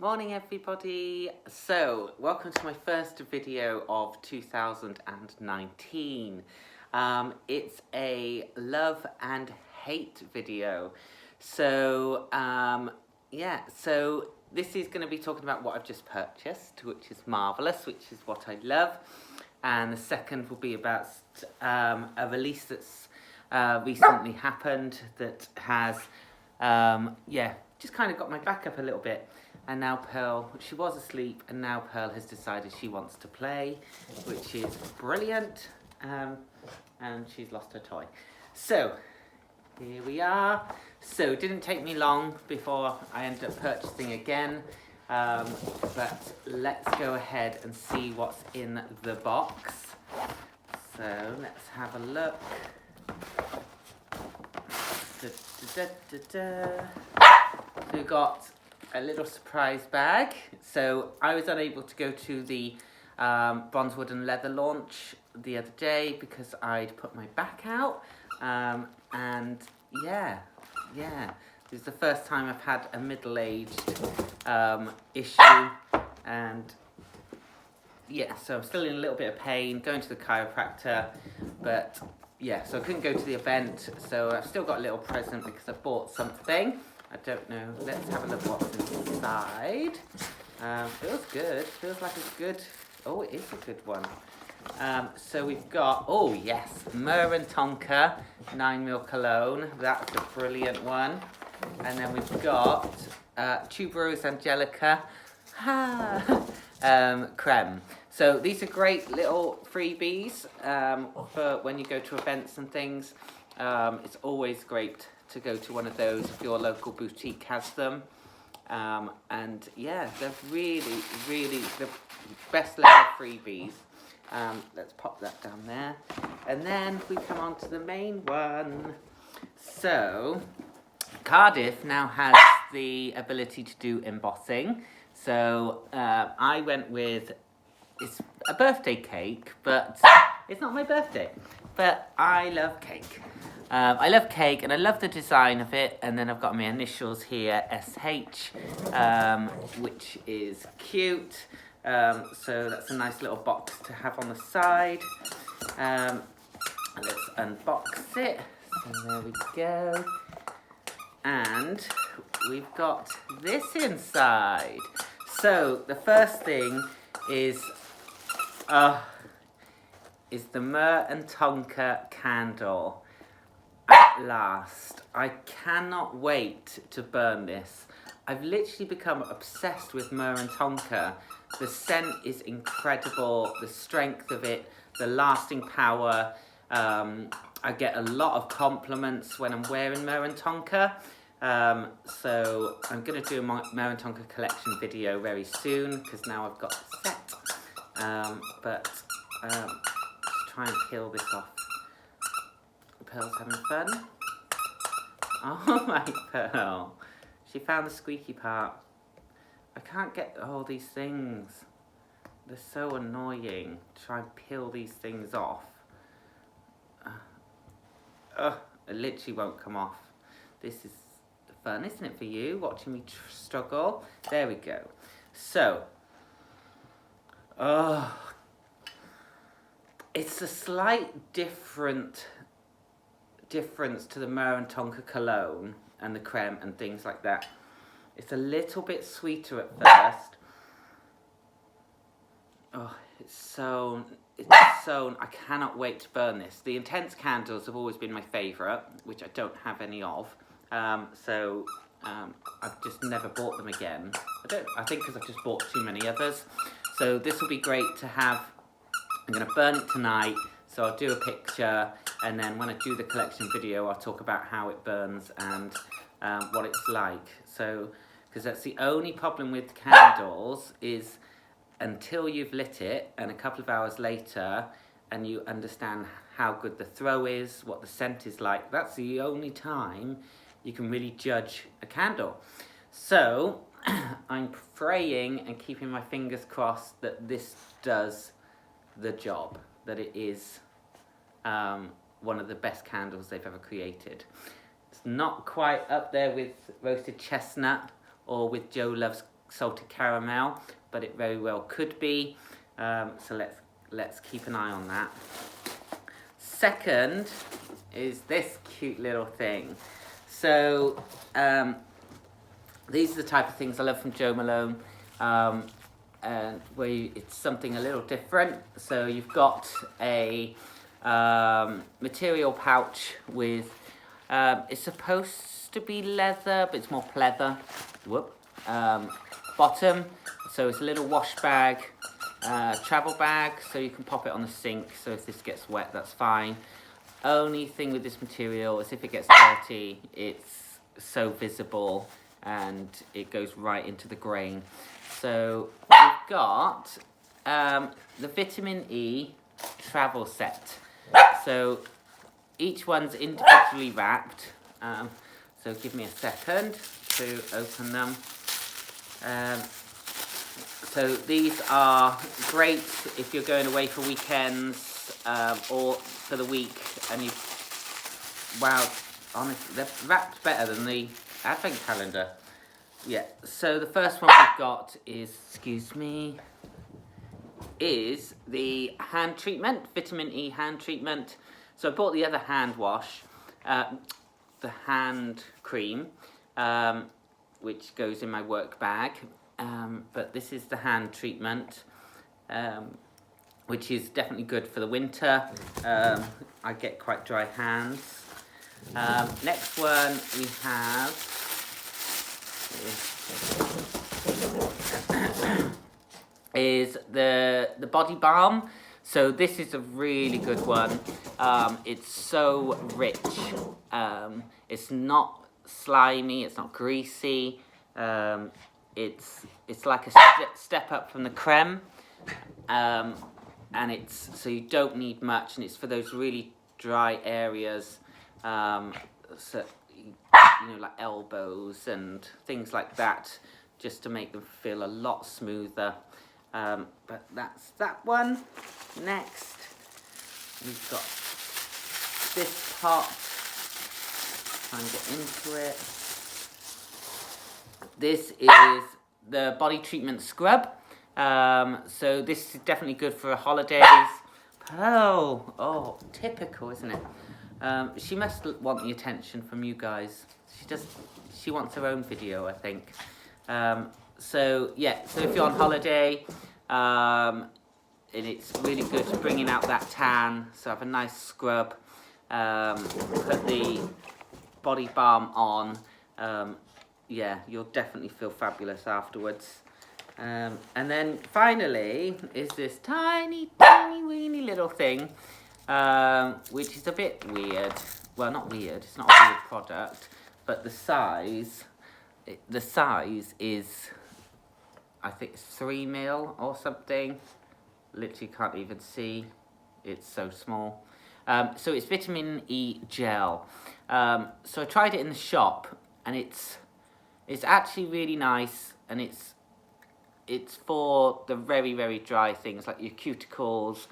Morning everybody. So welcome to my first video of 2019. It's a love and hate video. So so this is going to be talking about what I've just purchased, which is marvellous, which is what I love. And the second will be about a release that's recently happened that has just kind of got my back up a little bit. And now Pearl, she was asleep, and now Pearl has decided she wants to play, which is brilliant. And she's lost her toy. So here we are. So it didn't take me long before I ended up purchasing again. But let's go ahead and see what's in the box. So let's have a look. So we've got a little surprise bag. So I was unable to go to the bronze wood and leather launch the other day because I'd put my back out. And yeah, this is the first time I've had a middle-aged issue, and yeah, so I'm still in a little bit of pain, going to the chiropractor, but yeah, so I couldn't go to the event, so I've still got a little present because I bought something. I don't know, let's have a look what's inside. Feels good, feels like a good, oh, it is a good one. So we've got, oh yes, Myrrh and Tonka 9ml cologne, that's a brilliant one. And then we've got Tuberose Angelica creme. So these are great little freebies for when you go to events and things. It's always great to go to one of those if your local boutique has them. And yeah, they're really the best level freebies. Let's pop that down there. And then we come on to the main one. So Cardiff now has the ability to do embossing. So I went with, it's a birthday cake, but it's not my birthday. But I love cake. I love cake and I love the design of it. And then I've got my initials here, SH, which is cute. So that's a nice little box to have on the side. Let's unbox it. So there we go. And we've got this inside. So the first thing is the Myrrh and Tonka candle. At last, I cannot wait to burn this. I've literally become obsessed with Myrrh and Tonka. The scent is incredible, the strength of it, the lasting power. I get a lot of compliments when I'm wearing Myrrh and Tonka. So I'm going to do a Myrrh and Tonka collection video very soon because now I've got the set. Just try and peel this off. Pearl's having fun. Oh my Pearl. She found the squeaky part. I can't get all these things. They're so annoying. Try and peel these things off. It literally won't come off. This is fun, isn't it, for you? Watching me struggle. There we go. So, it's a slight difference to the Myrrh and Tonka cologne and the creme and things like that. It's a little bit sweeter at first. Oh, it's so, I cannot wait to burn this. The intense candles have always been my favourite, which I don't have any of. I've just never bought them again. I think because I've just bought too many others. So this will be great to have. I'm going to burn it tonight, so I'll do a picture, and then when I do the collection video, I'll talk about how it burns and what it's like. So, because that's the only problem with candles is until you've lit it and a couple of hours later and you understand how good the throw is, what the scent is like, that's the only time you can really judge a candle. So I'm praying and keeping my fingers crossed that this does the job, that it is one of the best candles they've ever created. It's not quite up there with Roasted Chestnut or with Joe Loves salted caramel, but it very well could be. So let's keep an eye on that. Second is this cute little thing. So these are the type of things I love from Jo Malone, and where it's something a little different. So you've got a material pouch with, it's supposed to be leather, but it's more pleather. Whoop. Bottom, so it's a little wash bag, travel bag, so you can pop it on the sink, so if this gets wet, that's fine. Only thing with this material is if it gets dirty, it's so visible and it goes right into the grain. So we've got the vitamin E travel set. So each one's individually wrapped. So give me a second to open them. So these are great if you're going away for weekends or for the week, and you, wow, honestly, they're wrapped better than the advent calendar. Yeah, so the first one we've got is, excuse me, is the hand treatment, vitamin E hand treatment. So I bought the other hand wash, the hand cream, which goes in my work bag. But this is the hand treatment, which is definitely good for the winter. I get quite dry hands. Next one we have is the body balm. So this is a really good one. It's so rich. It's not slimy, it's not greasy. It's like a step up from the creme, and it's so you don't need much, and it's for those really dry areas, so you know, like elbows and things like that, just to make them feel a lot smoother. But that's that one. Next, we've got this pot. Try and get into it. This is the body treatment scrub. So this is definitely good for holidays. Oh, typical, isn't it? She must want the attention from you guys. She wants her own video, I think. So yeah, so if you're on holiday, and it's really good for bringing out that tan. So have a nice scrub. Put the body balm on. Yeah, you'll definitely feel fabulous afterwards. And then finally is this tiny, weeny little thing, which is a bit weird. Well, not weird, it's not a weird product, but the size is, I think it's 3 mil or something. Literally can't even see, it's so small. So it's vitamin E gel. So I tried it in the shop, and it's actually really nice, and it's for the very, very dry things like your cuticles.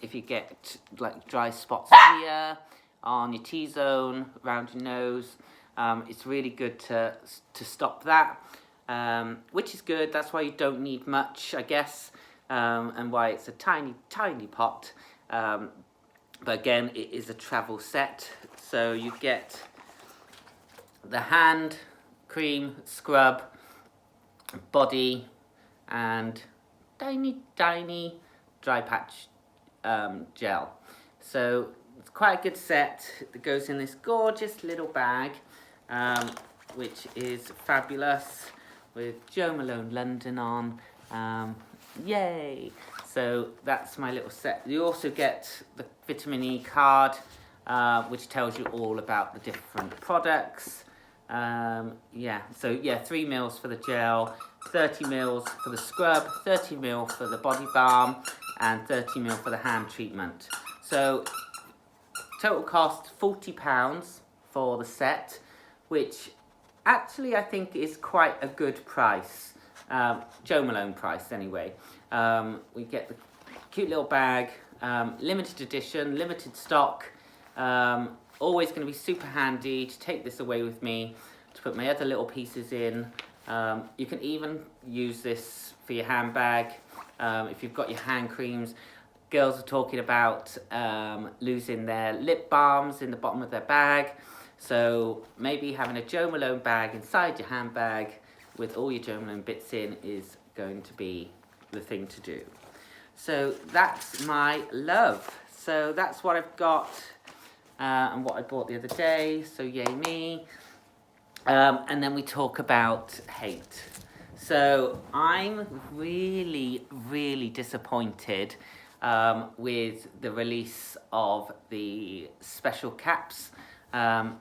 If you get like dry spots here on your T-zone, around your nose, it's really good to stop that, which is good. That's why you don't need much, I guess, and why it's a tiny, tiny pot. But again, it is a travel set, so you get the hand cream, scrub, body, and tiny, tiny dry patch gel. So it's quite a good set that goes in this gorgeous little bag, which is fabulous, with Jo Malone London on. Yay! So that's my little set. You also get the vitamin E card, which tells you all about the different products. Yeah, so yeah, 3 mils for the gel, 30 mils for the scrub, 30 mil for the body balm, and 30 mil for the hand treatment. So total cost £40 for the set, which actually I think is quite a good price. Jo Malone price anyway. We get the cute little bag, limited edition, limited stock. Always going to be super handy to take this away with me, to put my other little pieces in. You can even use this for your handbag. If you've got your hand creams, girls are talking about losing their lip balms in the bottom of their bag. So maybe having a Jo Malone bag inside your handbag with all your Jo Malone bits in is going to be the thing to do. So that's my love. So that's what I've got and what I bought the other day. So yay me. And then we talk about hate. So I'm really, really disappointed with the release of the special caps. I'm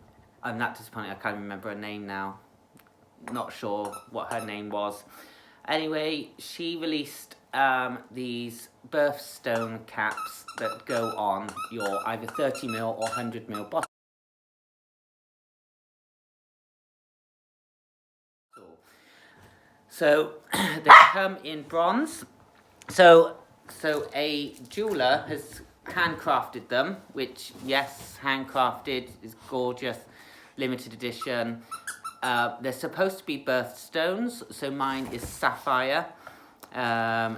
not disappointed, I can't remember her name now. Not sure what her name was. Anyway, she released these birthstone caps that go on your either 30ml or 100ml bottle. So they come in bronze. So a jeweler has handcrafted them, which, yes, handcrafted is gorgeous, limited edition. They're supposed to be birthstones, so mine is sapphire.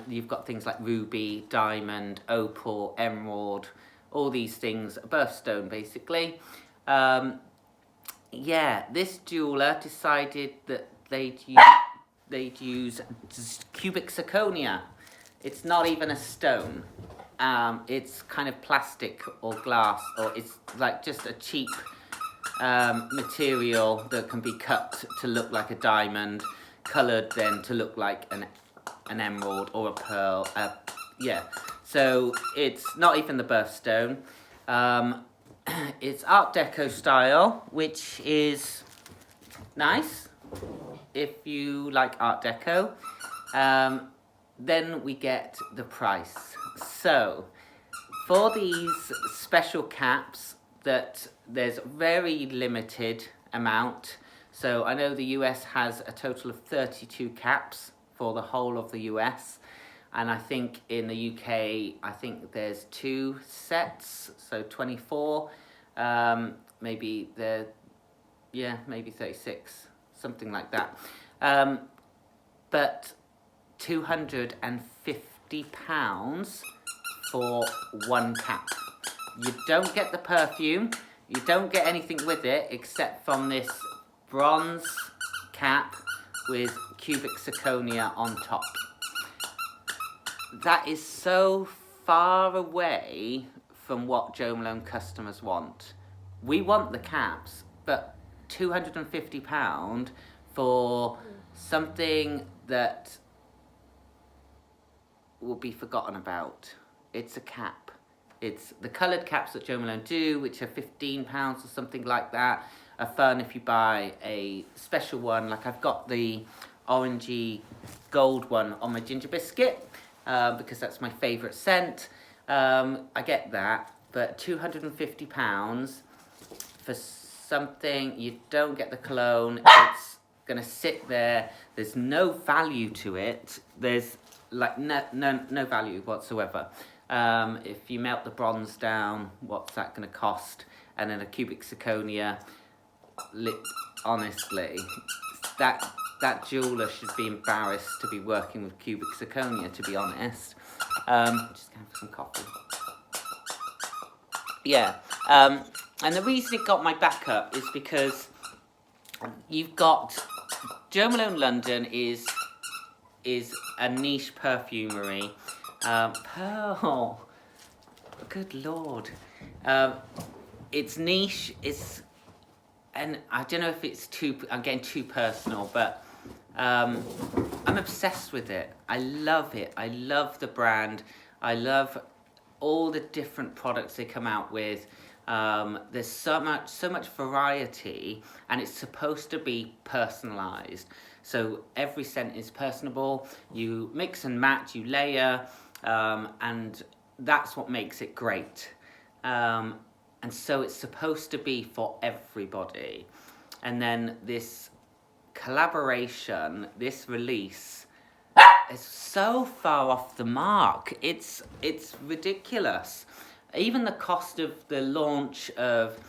You've got things like ruby, diamond, opal, emerald, all these things, a birthstone basically. Yeah, this jeweler decided that they'd use cubic zirconia. It's not even a stone. It's kind of plastic or glass, or it's like just a cheap material that can be cut to look like a diamond, coloured then to look like an emerald or a pearl. Yeah, so it's not even the birthstone. It's Art Deco style, which is nice if you like Art Deco. Then we get the price. So for these special caps, that there's very limited amount. So I know the US has a total of 32 caps for the whole of the US. And I think in the UK, I think there's 2 sets, so 24. Maybe maybe 36, something like that. But £250 for 1 cap. You don't get the perfume, you don't get anything with it except from this bronze cap with cubic zirconia on top. That is so far away from what Jo Malone customers want. We want the caps, but £250 for something that will be forgotten about. It's a cap. It's the coloured caps that Jo Malone do, which are £15 or something like that, are fun if you buy a special one. Like I've got the orangey gold one on my ginger biscuit because that's my favourite scent. I get that, but £250 for something, you don't get the cologne, it's going to sit there, there's no value to it, there's like no value whatsoever. If you melt the bronze down, what's that going to cost? And then a cubic zirconia, honestly, that jeweler should be embarrassed to be working with cubic zirconia, to be honest. Just gonna have some coffee. Yeah, and the reason it got my back up is because you've got Jo Malone London is a niche perfumery. Pearl, good lord, it's niche. And I don't know if it's I'm getting too personal, but I'm obsessed with it. I love it. I love the brand. I love all the different products they come out with. There's so much variety, and it's supposed to be personalized. So every scent is personable. You mix and match, you layer, and that's what makes it great. And so it's supposed to be for everybody. And then this collaboration, this release, is so far off the mark. It's ridiculous. Even the cost of the launch of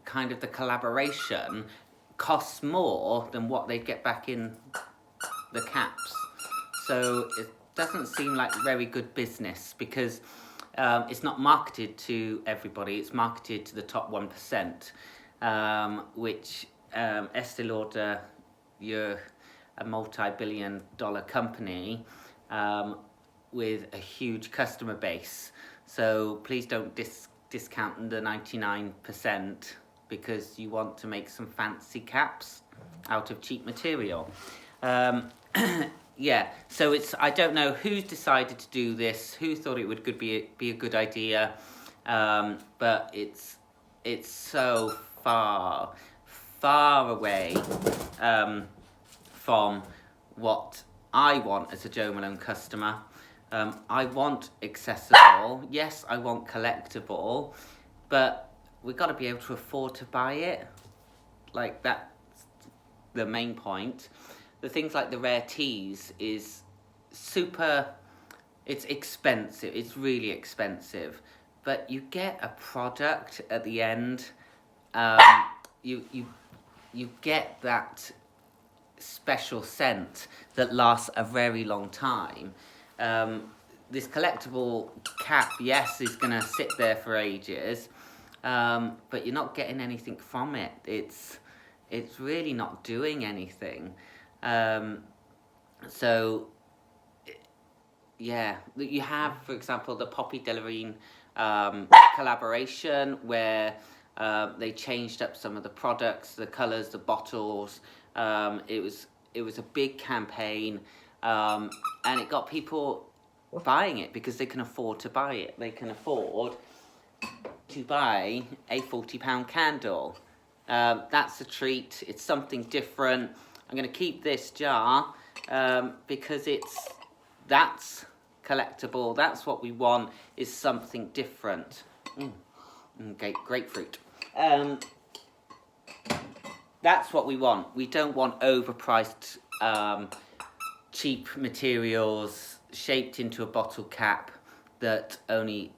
kind kind of the collaboration costs more than what they get back in the caps. So it doesn't seem like very good business, because it's not marketed to everybody, it's marketed to the top 1%, which Estee Lauder, you're a multi-billion-dollar company with a huge customer base. So please don't discount the 99% because you want to make some fancy caps out of cheap material. Yeah, so I don't know who's decided to do this, who thought it would be a good idea, but it's so far away from what I want as a Jo Malone customer. I want accessible, yes, I want collectible, but we've got to be able to afford to buy it. Like, that's the main point. The things like the rare teas is it's expensive, it's really expensive, but you get a product at the end. You get that special scent that lasts a very long time. This collectible cap, yes, is going to sit there for ages, but you're not getting anything from it. It's really not doing anything. So, yeah, you have, for example, the Poppy Delarine collaboration, where they changed up some of the products, the colours, the bottles. It was a big campaign, and it got people buying it because they can afford to buy it. They can afford to buy a £40 candle. That's a treat. It's something different. I'm going to keep this jar because that's collectible. That's what we want, is something different. Okay, grapefruit. That's what we want. We don't want overpriced, cheap materials shaped into a bottle cap that only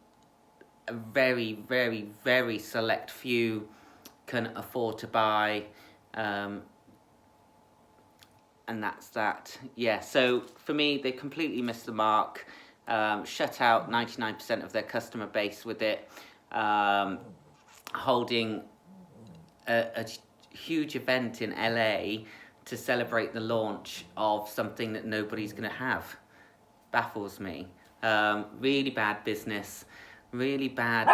a very, very, very select few can afford to buy. And that's that. Yeah, so for me, they completely missed the mark. Shut out 99% of their customer base with it. Holding a huge event in LA to celebrate the launch of something that nobody's going to have. Baffles me. Really bad business. Really bad.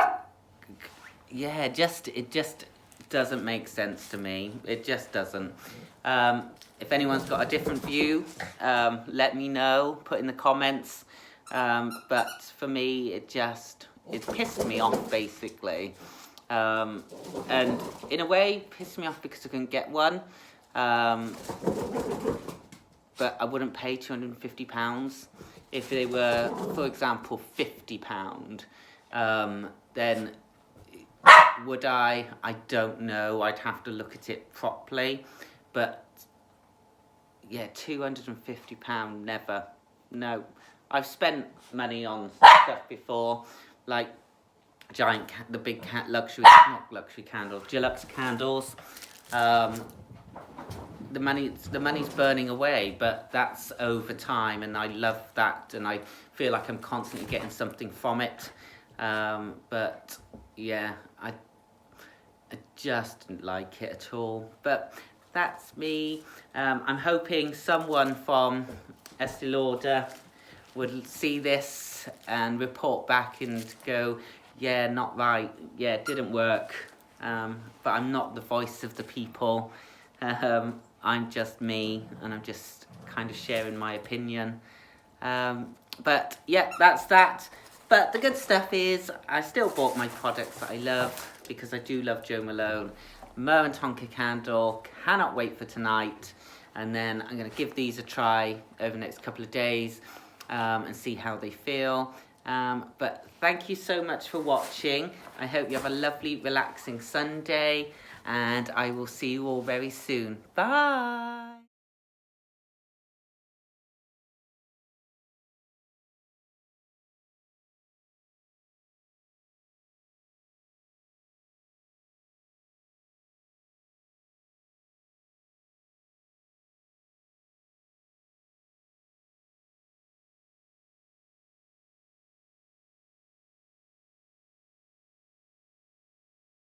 Yeah, it just doesn't make sense to me. It just doesn't. If anyone's got a different view, let me know, put in the comments. But for me, it pissed me off, basically. And in a way, pissed me off because I couldn't get one. But I wouldn't pay £250. If they were, for example, £50, then would I? I don't know. I'd have to look at it properly. But yeah, £250, never. No. I've spent money on stuff before, like the big not luxury candles, deluxe candles. The money's burning away, but that's over time, and I love that, and I feel like I'm constantly getting something from it. But yeah, I just didn't like it at all. But that's me. I'm hoping someone from Estee Lauder would see this and report back and go, yeah, not right, yeah, it didn't work. But I'm not the voice of the people. I'm just me, and I'm just kind of sharing my opinion. But yeah, that's that. But the good stuff is I still bought my products that I love, because I do love Jo Malone. Mer and Tonka candle, cannot wait for tonight. And then I'm going to give these a try over the next couple of days and see how they feel. But thank you so much for watching. I hope you have a lovely, relaxing Sunday, and I will see you all very soon. Bye!